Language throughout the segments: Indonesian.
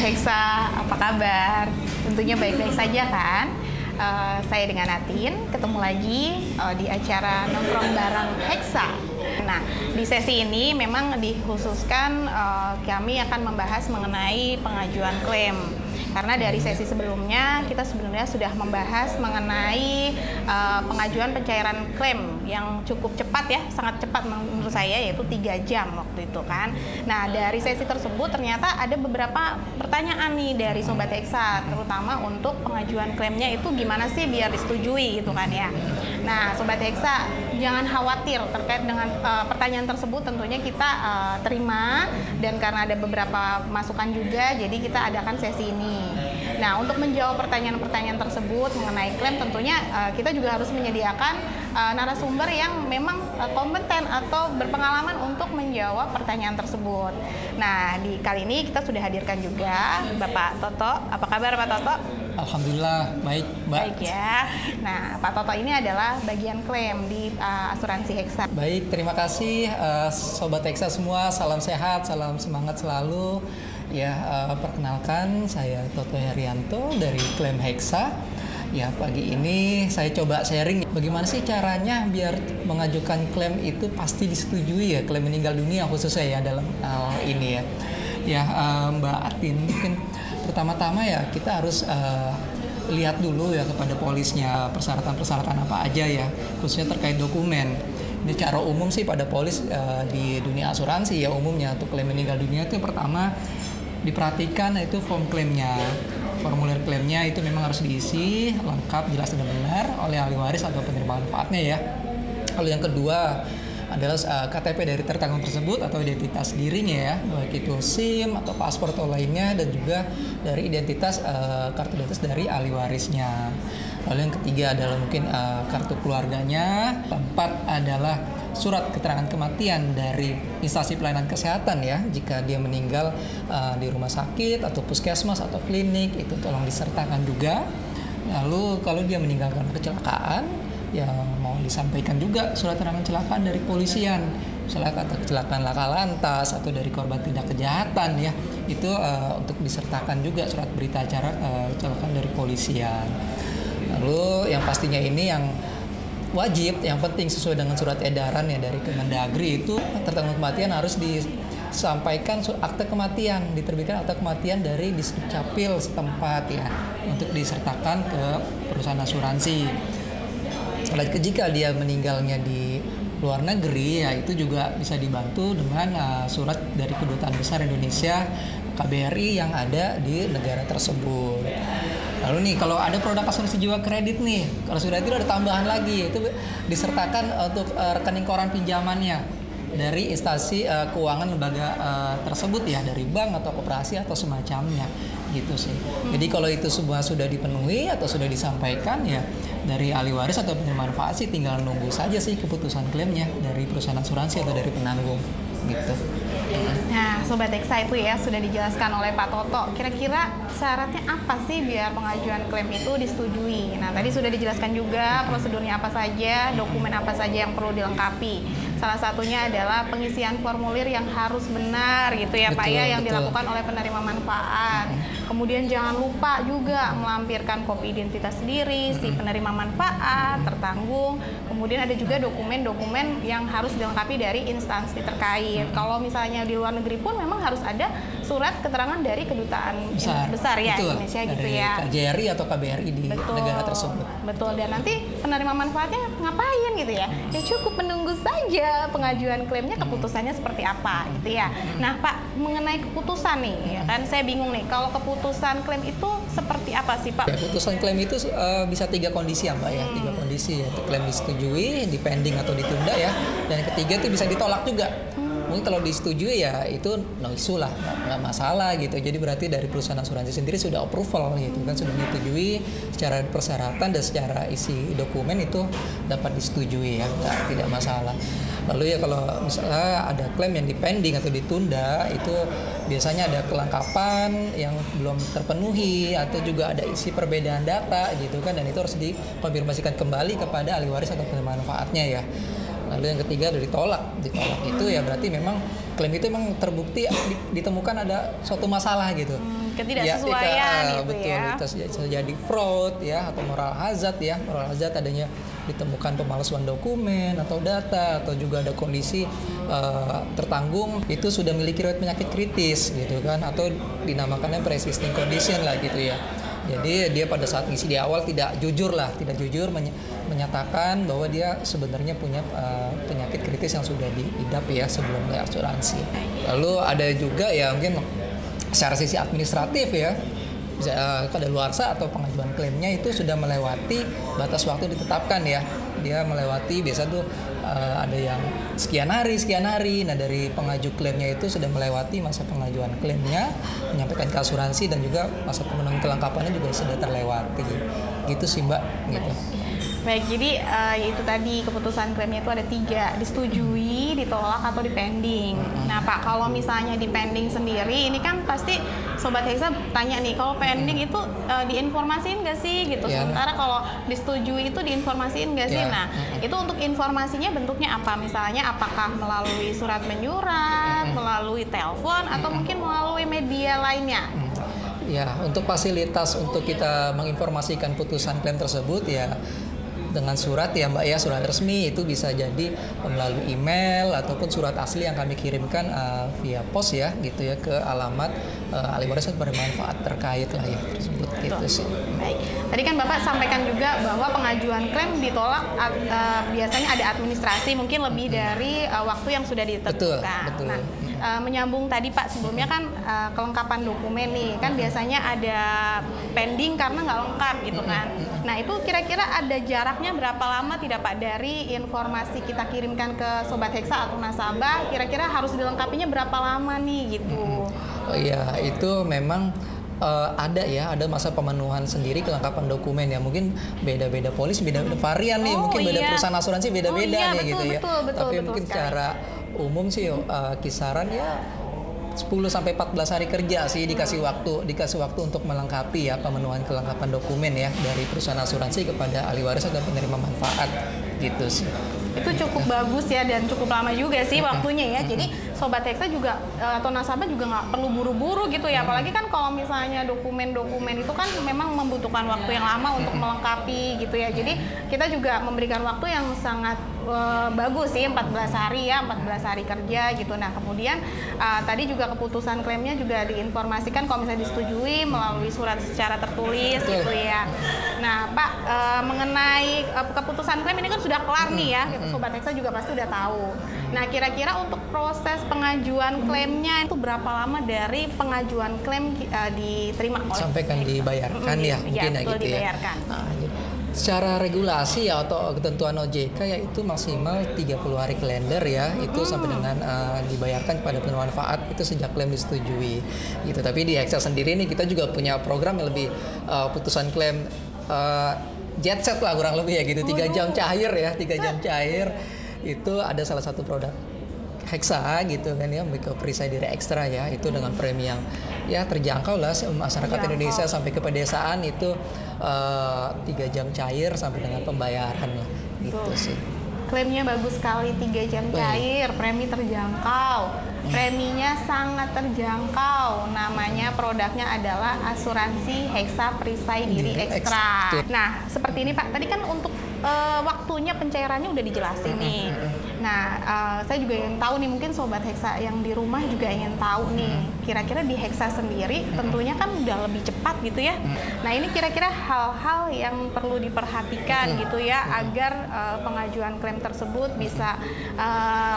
Hexa, apa kabar? Tentunya baik-baik saja kan? Saya dengan Natin, ketemu lagi di acara Nongkrong Bareng Hexa. Nah, di sesi ini memang dikhususkan kami akan membahas mengenai pengajuan klaim. Karena dari sesi sebelumnya kita sebenarnya sudah membahas mengenai pengajuan pencairan klaim yang cukup cepat ya, sangat cepat menurut saya, yaitu 3 jam waktu itu kan. Nah, dari sesi tersebut ternyata ada beberapa pertanyaan nih dari Sobat Hexa, terutama untuk pengajuan klaimnya itu gimana sih biar disetujui gitu kan ya. Nah, Sobat Hexa jangan khawatir terkait dengan pertanyaan tersebut, tentunya kita terima, dan karena ada beberapa masukan juga jadi kita adakan sesi ini. Nah, untuk menjawab pertanyaan-pertanyaan tersebut mengenai klaim, tentunya kita juga harus menyediakan narasumber yang memang kompeten atau berpengalaman untuk menjawab pertanyaan tersebut. Nah, di kali ini kita sudah hadirkan juga Bapak Toto. Apa kabar Pak Toto? Alhamdulillah, baik Mbak. Baik ya. Nah, Pak Toto ini adalah bagian klaim di asuransi Hexa. Baik, terima kasih Sobat Hexa semua. Salam sehat, salam semangat selalu. Ya, perkenalkan saya Toto Herianto dari Klaim Hexa. Ya, pagi ini saya coba sharing bagaimana sih caranya biar mengajukan klaim itu pasti disetujui ya, klaim meninggal dunia khususnya ya dalam hal ini ya. Ya, Mbak Atin, mungkin pertama-tama ya kita harus lihat dulu ya kepada polisnya persyaratan-persyaratan apa aja ya, khususnya terkait dokumen. Ini cara umum sih pada polis di dunia asuransi ya, umumnya untuk klaim meninggal dunia itu yang pertama diperhatikan itu form klaimnya. Formulir klaimnya itu memang harus diisi lengkap, jelas dan benar oleh ahli waris atau penerima manfaatnya ya. Lalu yang kedua adalah KTP dari tertanggung tersebut atau identitas dirinya ya, baik itu SIM atau paspor atau lainnya, dan juga dari identitas kartu identitas dari ahli warisnya. Lalu yang ketiga adalah mungkin kartu keluarganya. Keempat adalah surat keterangan kematian dari instansi pelayanan kesehatan ya, jika dia meninggal di rumah sakit atau puskesmas atau klinik, itu tolong disertakan juga. Lalu kalau dia meninggal karena kecelakaan ya mau disampaikan juga surat keterangan kecelakaan dari kepolisian, misalnya kata kecelakaan laka lantas atau dari korban tindak kejahatan ya, itu untuk disertakan juga surat berita acara kecelakaan dari kepolisian. Lalu yang pastinya ini yang wajib, yang penting sesuai dengan surat edaran ya dari Kemendagri, itu tertanggung kematian harus disampaikan akte kematian, diterbitkan akte kematian dari Disdukcapil setempat ya, untuk disertakan ke perusahaan asuransi. Jika dia meninggalnya di luar negeri ya, itu juga bisa dibantu dengan surat dari Kedutaan Besar Indonesia KBRI yang ada di negara tersebut. Lalu nih kalau ada produk asuransi jiwa kredit nih, kalau sudah itu ada tambahan lagi, itu disertakan untuk rekening koran pinjamannya dari instansi keuangan lembaga tersebut ya, dari bank atau koperasi atau semacamnya gitu sih. Jadi kalau itu semua sudah dipenuhi atau sudah disampaikan ya, dari ahli waris atau penerima manfaat sih tinggal nunggu saja sih keputusan klaimnya dari perusahaan asuransi atau dari penanggung gitu. Nah, Sobat Hexa itu ya sudah dijelaskan oleh Pak Toto. Kira-kira syaratnya apa sih biar pengajuan klaim itu disetujui? Nah, tadi sudah dijelaskan juga prosedurnya apa saja, dokumen apa saja yang perlu dilengkapi. Salah satunya adalah pengisian formulir yang harus benar gitu ya, Pak ya, yang dilakukan oleh penerima manfaat. Kemudian jangan lupa juga melampirkan kopi identitas diri si penerima manfaat, tertanggung. Kemudian ada juga dokumen-dokumen yang harus dilengkapi dari instansi terkait. Kalau misalnya di luar negeri pun memang harus ada surat keterangan dari kedutaan besar ya Indonesia gitu ya. KJRI atau KBRI di negara tersebut. Betul, dan nanti penerima manfaatnya ngapain gitu ya? Ya cukup menunggu saja pengajuan klaimnya keputusannya seperti apa gitu ya. Nah Pak, mengenai keputusan nih ya kan, saya bingung nih, kalau keputusan klaim itu seperti apa sih Pak? Keputusan klaim itu bisa 3 kondisi ya Mbak ya, 3 kondisi ya. Klaim disetujui, dipending atau ditunda ya, dan yang ketiga itu bisa ditolak juga. Mungkin kalau disetujui ya itu no issue lah, nggak masalah gitu. Jadi berarti dari perusahaan asuransi sendiri sudah approval gitu kan, sudah disetujui secara persyaratan dan secara isi dokumen itu dapat disetujui ya, tidak masalah. Lalu ya kalau misalnya ada klaim yang dipending atau ditunda, itu biasanya ada kelengkapan yang belum terpenuhi atau juga ada isi perbedaan data gitu kan, dan itu harus dikonfirmasikan kembali kepada ahli waris atau penerima manfaatnya ya. Lalu yang ketiga ada ditolak itu ya berarti memang klaim itu memang terbukti ditemukan ada suatu masalah gitu. ketidaksesuaian gitu betul, ya. itu bisa jadi fraud ya atau moral hazard ya. Moral hazard adanya ditemukan pemalsuan dokumen atau data atau juga ada kondisi tertanggung itu sudah memiliki riwayat penyakit kritis gitu kan, atau dinamakannya pre-existing condition lah gitu ya. Jadi dia pada saat ngisi di awal tidak jujur menyatakan bahwa dia sebenarnya punya penyakit kritis yang sudah diidap ya sebelum mulai asuransi. Lalu ada juga ya mungkin secara sisi administratif ya, kadaluarsa atau pengajuan klaimnya itu sudah melewati batas waktu ditetapkan ya. Dia melewati biasa tuh ada yang sekian hari. Nah dari pengaju klaimnya itu sudah melewati masa pengajuan klaimnya, menyampaikan ke asuransi, dan juga masa pemenuhan kelengkapannya juga sudah terlewati. Gitu sih Mbak. Gitu. Baik, jadi itu tadi keputusan klaimnya itu ada 3, disetujui, ditolak, atau dipending. Nah Pak, kalau misalnya dipending sendiri, ini kan pasti Sobat Hexa tanya nih, kalau pending itu diinformasiin nggak sih gitu? Sementara kalau disetujui itu diinformasiin nggak sih? Nah, itu untuk informasinya bentuknya apa? Misalnya apakah melalui surat menyurat, melalui telepon, atau mungkin melalui media lainnya? Ya, untuk fasilitas untuk kita menginformasikan putusan klaim tersebut ya dengan surat ya Mbak ya, surat resmi itu bisa jadi melalui email ataupun surat asli yang kami kirimkan via pos ya gitu ya ke alamat ahli waris bermanfaat terkait lah ya tersebut. Gitu sih. Baik. Tadi kan Bapak sampaikan juga bahwa pengajuan klaim ditolak biasanya ada administrasi mungkin lebih dari waktu yang sudah ditentukan. Betul. Nah, menyambung tadi Pak, sebelumnya kan kelengkapan dokumen nih kan biasanya ada pending karena nggak lengkap gitu kan. Nah itu kira-kira ada jaraknya berapa lama tidak Pak dari informasi kita kirimkan ke Sobat Hexa atau nasabah, kira-kira harus dilengkapinya berapa lama nih gitu? Oh iya, itu memang ada masa pemenuhan sendiri kelengkapan dokumen ya, mungkin beda-beda polis, beda-beda varian nih, mungkin beda perusahaan asuransi beda-beda nih gitu ya. Tapi mungkin secara umum sih kisaran ya 10 sampai 14 hari kerja sih dikasih waktu untuk melengkapi ya pemenuhan kelengkapan dokumen ya dari perusahaan asuransi kepada ahli waris dan penerima manfaat gitu sih. Itu cukup bagus ya dan cukup lama juga sih waktunya ya. Jadi Sobat Hexa juga atau nasabah juga nggak perlu buru-buru gitu ya. Apalagi kan kalau misalnya dokumen-dokumen itu kan memang membutuhkan waktu yang lama untuk melengkapi gitu ya. Jadi kita juga memberikan waktu yang sangat bagus sih, 14 hari ya, 14 hari kerja gitu. Nah kemudian tadi juga keputusan klaimnya juga diinformasikan kalau misalnya disetujui melalui surat secara tertulis gitu ya. Nah Pak, mengenai keputusan klaim ini kan sudah kelar nih ya, Sobat Hexa juga pasti udah tahu. Nah kira-kira untuk proses pengajuan klaimnya itu berapa lama dari pengajuan klaim diterima oleh sampai kan dibayarkan ya mungkin ya gitu dibayarkan. Ya. Secara regulasi ya atau ketentuan OJK yaitu maksimal 30 hari kalender ya, itu sampai dengan dibayarkan kepada penerima manfaat itu sejak klaim disetujui gitu. Tapi di Hexa sendiri nih kita juga punya program yang lebih putusan klaim jet set lah kurang lebih ya gitu, 3 jam cair ya, 3 jam cair itu ada salah satu produk Hexa gitu kan ya, Micro Perisai Diri Ekstra ya, itu dengan premi yang ya terjangkau lah masyarakat Indonesia sampai ke pedesaan itu 3 jam cair sampai dengan pembayaran lah gitu sih. Klaimnya bagus sekali, 3 jam cair, premi terjangkau. Preminya sangat terjangkau. Namanya produknya adalah asuransi Hexa Perisai Diri Ekstra. Nah, seperti ini Pak. Tadi kan untuk waktunya pencairannya udah dijelasin nih. Nah, saya juga ingin tahu nih, mungkin Sobat Hexa yang di rumah juga ingin tahu nih, kira-kira di Hexa sendiri tentunya kan udah lebih cepat gitu ya. Nah, ini kira-kira hal-hal yang perlu diperhatikan gitu ya, agar pengajuan klaim tersebut bisa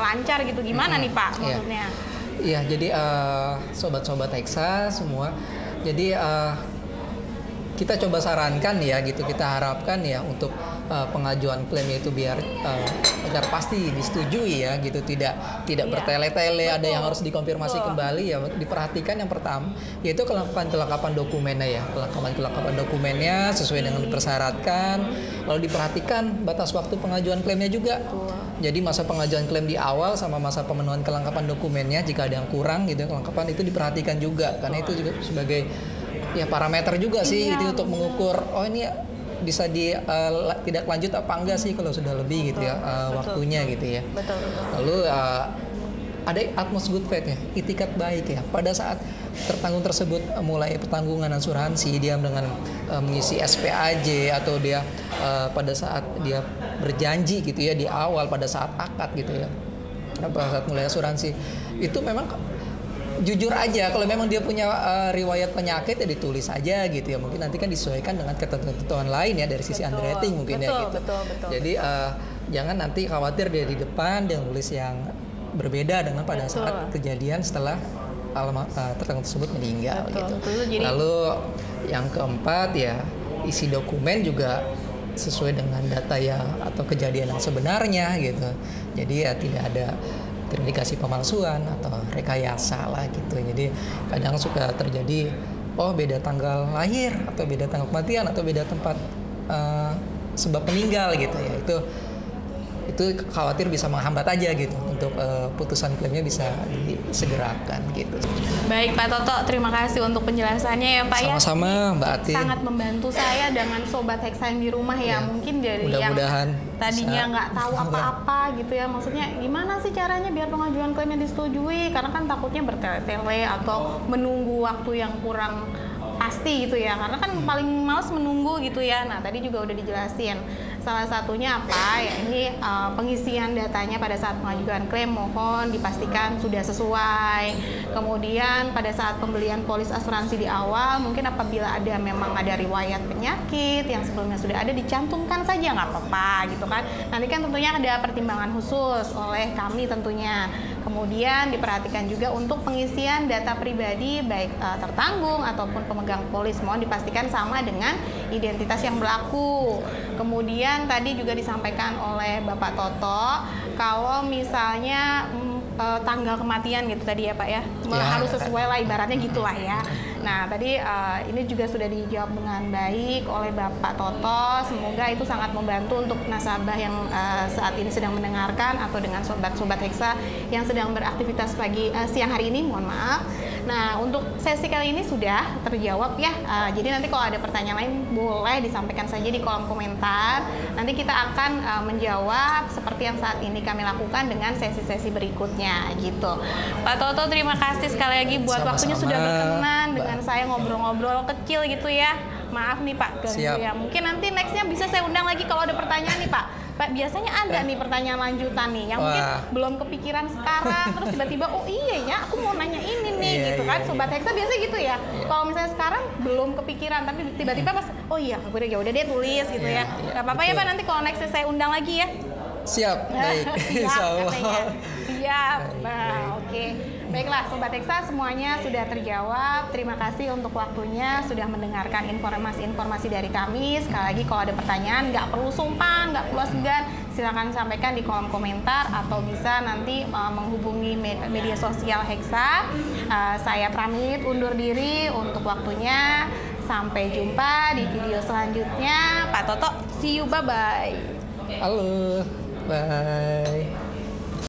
lancar gitu. Gimana nih Pak maksudnya? Iya, jadi sobat-sobat Hexa semua, jadi kita coba sarankan ya gitu, kita harapkan ya untuk pengajuan klaim itu biar agar pasti disetujui ya gitu, tidak bertele-tele, ada yang harus dikonfirmasi kembali ya. Diperhatikan yang pertama yaitu kelengkapan dokumennya ya, kelengkapan dokumennya sesuai dengan dipersyaratkan. Lalu diperhatikan batas waktu pengajuan klaimnya juga. Jadi masa pengajuan klaim di awal sama masa pemenuhan kelengkapan dokumennya, jika ada yang kurang gitu kelengkapan itu diperhatikan juga, karena itu juga sebagai ya parameter juga sih itu untuk mengukur ini bisa tidak lanjut apa enggak sih kalau sudah lebih gitu ya waktunya gitu ya. Lalu ada atmos good faith ya, itikat baik ya. Pada saat tertanggung tersebut mulai pertanggungan asuransi, dia dengan mengisi SPAJ atau dia pada saat dia berjanji gitu ya di awal pada saat akad gitu ya, pada saat mulai asuransi itu memang jujur aja. Kalau memang dia punya riwayat penyakit ya ditulis aja gitu ya. Mungkin nanti kan disesuaikan dengan ketentuan lain ya dari sisi underwriting mungkin ya gitu. Betul. Jadi jangan nanti khawatir dia di depan dia nulis yang berbeda dengan pada saat kejadian setelah tertanggung tersebut meninggal gitu. Jadi... Lalu yang keempat ya isi dokumen juga sesuai dengan data yang atau kejadian yang sebenarnya gitu. Jadi ya tidak ada terindikasi pemalsuan atau rekayasa lah gitu. Jadi kadang suka terjadi beda tanggal lahir atau beda tanggal kematian atau beda tempat sebab meninggal gitu ya. Itu khawatir bisa menghambat aja gitu untuk putusan klaimnya bisa disegerakan gitu. Baik Pak Toto, terima kasih untuk penjelasannya ya Pak. Sama-sama Mbak Atin. Sangat membantu saya dengan sobat Hexa yang di rumah ya. Mungkin dari yang tadinya nggak tahu apa-apa gitu ya. Maksudnya gimana sih caranya biar pengajuan klaimnya disetujui? Karena kan takutnya bertele-tele atau menunggu waktu yang kurang pasti gitu ya, karena kan paling males menunggu gitu ya. Nah tadi juga udah dijelasin salah satunya apa ya, ini pengisian datanya pada saat pengajuan klaim mohon dipastikan sudah sesuai. Kemudian pada saat pembelian polis asuransi di awal mungkin apabila memang ada riwayat penyakit yang sebelumnya sudah ada dicantumkan saja nggak apa-apa gitu kan. Nanti kan tentunya ada pertimbangan khusus oleh kami tentunya. Kemudian diperhatikan juga untuk pengisian data pribadi baik tertanggung ataupun pemegang polis mohon dipastikan sama dengan identitas yang berlaku. Kemudian tadi juga disampaikan oleh Bapak Toto kalau misalnya tanggal kematian gitu tadi ya Pak ya, harus sesuai lah ibaratnya gitulah ya. Nah tadi ini juga sudah dijawab dengan baik oleh Bapak Toto. Semoga itu sangat membantu untuk nasabah yang saat ini sedang mendengarkan atau dengan sobat-sobat Hexa yang sedang beraktivitas siang hari ini, mohon maaf. Nah untuk sesi kali ini sudah terjawab ya. Jadi nanti kalau ada pertanyaan lain boleh disampaikan saja di kolom komentar. Nanti kita akan menjawab seperti yang saat ini kami lakukan dengan sesi-sesi berikutnya gitu. Pak Toto terima kasih sekali lagi buat waktunya sudah berkenan dengan saya ngobrol-ngobrol kecil gitu ya. Maaf nih Pak ganggu ya. Mungkin nanti nextnya bisa saya undang lagi kalau ada pertanyaan nih Pak. Pak biasanya ada nih pertanyaan lanjutan nih yang mungkin belum kepikiran sekarang terus tiba-tiba oh iya ya aku mau nanya ini nih gitu kan. Sobat Hexa biasanya gitu ya. Kalau misalnya sekarang belum kepikiran tapi tiba-tiba pas oh iya aku udah deh tulis gitu ya. Gak apa-apa ya Pak nanti kalau nextnya saya undang lagi ya. Siap, baik. Siap katanya. Siap. Nah, oke. Baiklah Sobat Hexa semuanya sudah terjawab. Terima kasih untuk waktunya sudah mendengarkan informasi-informasi dari kami. Sekali lagi kalau ada pertanyaan nggak perlu sungkan, nggak perlu segan, silakan sampaikan di kolom komentar atau bisa nanti menghubungi media sosial Hexa. Saya pamit undur diri untuk waktunya. Sampai jumpa di video selanjutnya. Pak Toto, see you, bye-bye. Halo, bye.